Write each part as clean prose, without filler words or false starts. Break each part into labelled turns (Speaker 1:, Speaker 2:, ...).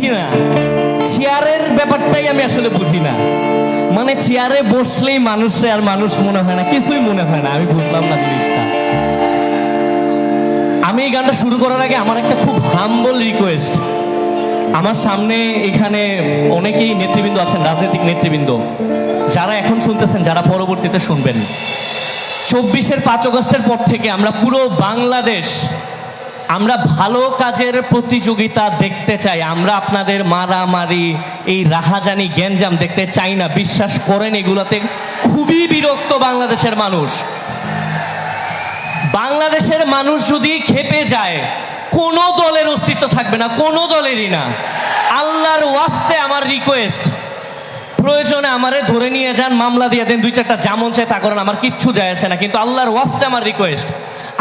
Speaker 1: কি না, চেয়ারের ব্যাপারটাই আমি আসলে বুঝি না। মানে চেয়ারে বসলেই মানুষে আর মানুষ মনে হয় না, কিছুই মনে হয় না। আমি বুঝলাম না জিনিসটা। আমি এই গানটা শুরু করার আগে আমার একটা খুব হাম্বল রিকোয়েস্ট। আমার সামনে এখানে অনেকেই নেতৃবৃন্দ আছেন, রাজনৈতিক নেতৃবৃন্দ, যারা এখন শুনতেছেন, যারা পরবর্তীতে শুনবেন। 24-এর 5 আগস্টের পর থেকে আমরা পুরো বাংলাদেশ আমরা ভালো কাজের প্রতিযোগিতা দেখতে চাই। আমরা আপনাদের মারামারি, এই রাহাজানি, গ্যাঞ্জাম দেখতে চাই না। বিশ্বাস করেন, এগুলোতে খুবই বিরক্ত বাংলাদেশের মানুষ। বাংলাদেশের মানুষ যদি খেপে যায়, কোনো দলের অস্তিত্ব থাকবে না, কোনো দলেরই না। আল্লাহর ওয়াস্তে আমার রিকোয়েস্ট, প্রয়োজনে আমারে ধরে নিয়ে যান, মামলা দিয়ে দেন, 2-4টা যেমন চায় তা করেন, আমার কিচ্ছু যায় আসে না। কিন্তু আল্লাহর ওয়াস্তে আমার রিকোয়েস্ট,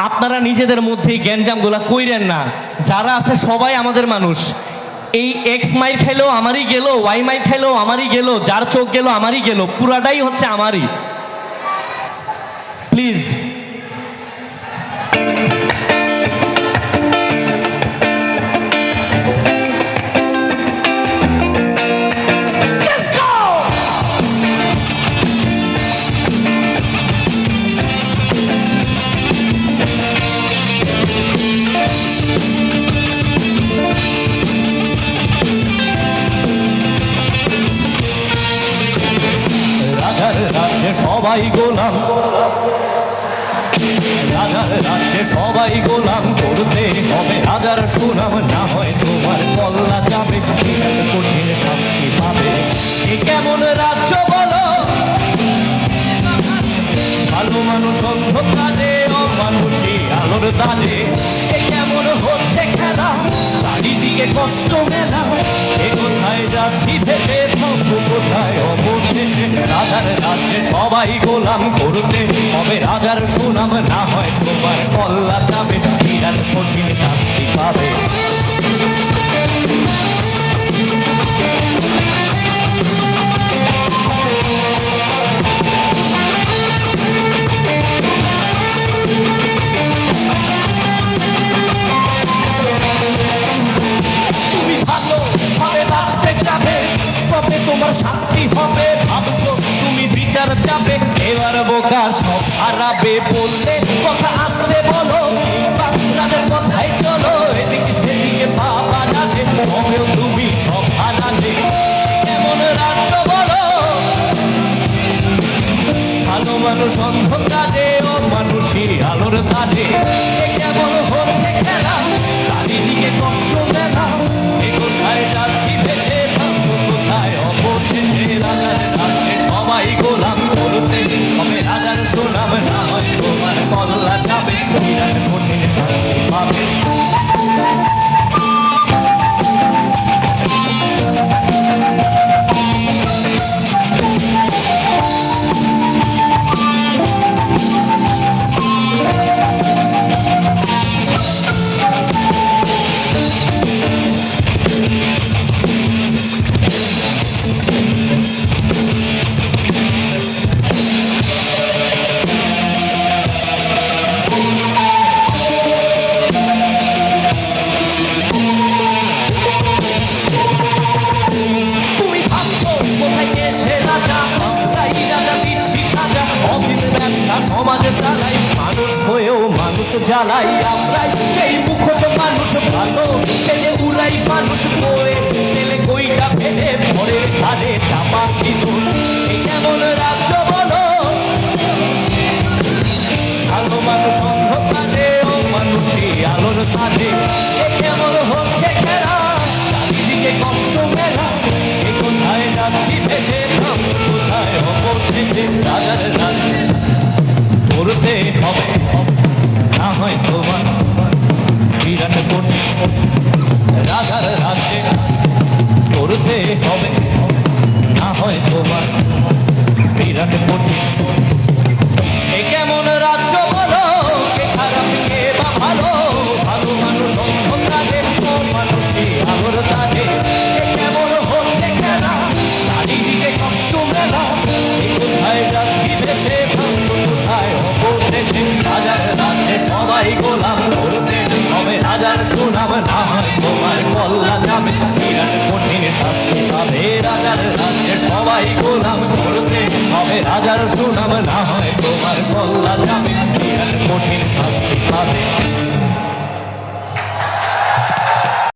Speaker 1: আপনারা নিজেদের মধ্যেই গ্যাঞ্জামগুলা কইরেন না। যারা আছে সবাই আমাদের মানুষ। এই এক্স মাইর খাইলেও আমারই গেল, ওয়াই মাইর খাইলেও আমারই গেল, যার চোখ গেল আমারই গেল, পুরাটাই হচ্ছে আমারই। প্লিজ সবাই গোলাম, রাজার রাজ্যে সবাই গোলাম, করতে হবে রাজার সুনাম, না হয় তোমার কল্লা যাবে, কঠিন শাস্তি পাবে। এ কেমন রাজ্য বলো, ভালো মানুষ অন্ধকারে, অমানুষী আলোর দানে। এ কেমন হচ্ছে খেলা, চারিদিকে কষ্ট মেলা, এ কোথায় যাচ্ছি ভেসে, থাকবো কোথায় অবশেষে। রাজার রাজ্যে সবাই গোলাম, করতে হবে রাজার সুনাম, না হয় তোমার কল্লা যাবে, বিরাট কঠিন শাস্তি পাবে। তোমার শাস্তি হবে ভাবছো, তুমি বিচার চাবে, এবার বোকা সব হারাবে। বললে কথা আসতে বলো, রাজার কথাই চলো, এদিকে সেদিকে বাবা রাজে, হবেও তুমি সব হারাবে। কেমন রাজ্য বলো, ভালো মানুষ অন্ধকারে, ও মানুষই আলোর তারে। কেমন হচ্ছে খেলা, চারিদিকে কষ্ট মেলা, এ কোথায় যাচ্ছি ভেসে, রাজার রাজ্যে সবাই গোলাম, করতে হবে রাজার সুনাম, না হয় তোমার কল্লা যাবে, বিরাট কঠিন শাস্তি পাবে। সমাজে চালাই, মানুষ হয়েও মানুষ জ্বালাই, আমরাই সেই মুখোশ মানুষ ভালো, সে যে উড়াই মানুষ বয়ে পেলে কইটা ফেলে ভরে ধারে চাপা সিঁদুর। এই কেমন রাজ্য বলো, ভালো মানুষ অন্ধকারে, ও মানুষই আলোর তারে। এ কেমন হচ্ছে খেলা, চারিদিকে কষ্ট মেলা, এ কোথায় যাচ্ছি ভেসে, কোথায় অবশেষে। রাজার রাজ্যে করতে হবে, না হয় তোমার বিরাট কঠিন, রাজার রাজ্যে করতে হবে, না হয় তোমার বিরাট কঠিন। এ কেমন রাজ্য বলো, কে খারাপ কে বা ভালো, ভালো মানুষ অন্ধকারে, ও মানুষই আলোর তারে। এ কেমন হচ্ছে খেলা, চারিদিকে কষ্ট মেলা, এ কোথায় যাচ্ছি ভেসে, কোথায় অবশেষে। রাজার রাজ্যে সবাই গোলাম, করতে হবে রাজার সুনাম, না হয় তোমার কল্লা যাবে, বিরাট সবাই গোলাম করতে হবে রাজার সুনাম, না হয় তোমার কল্লা যাবে, কঠিন শাস্তি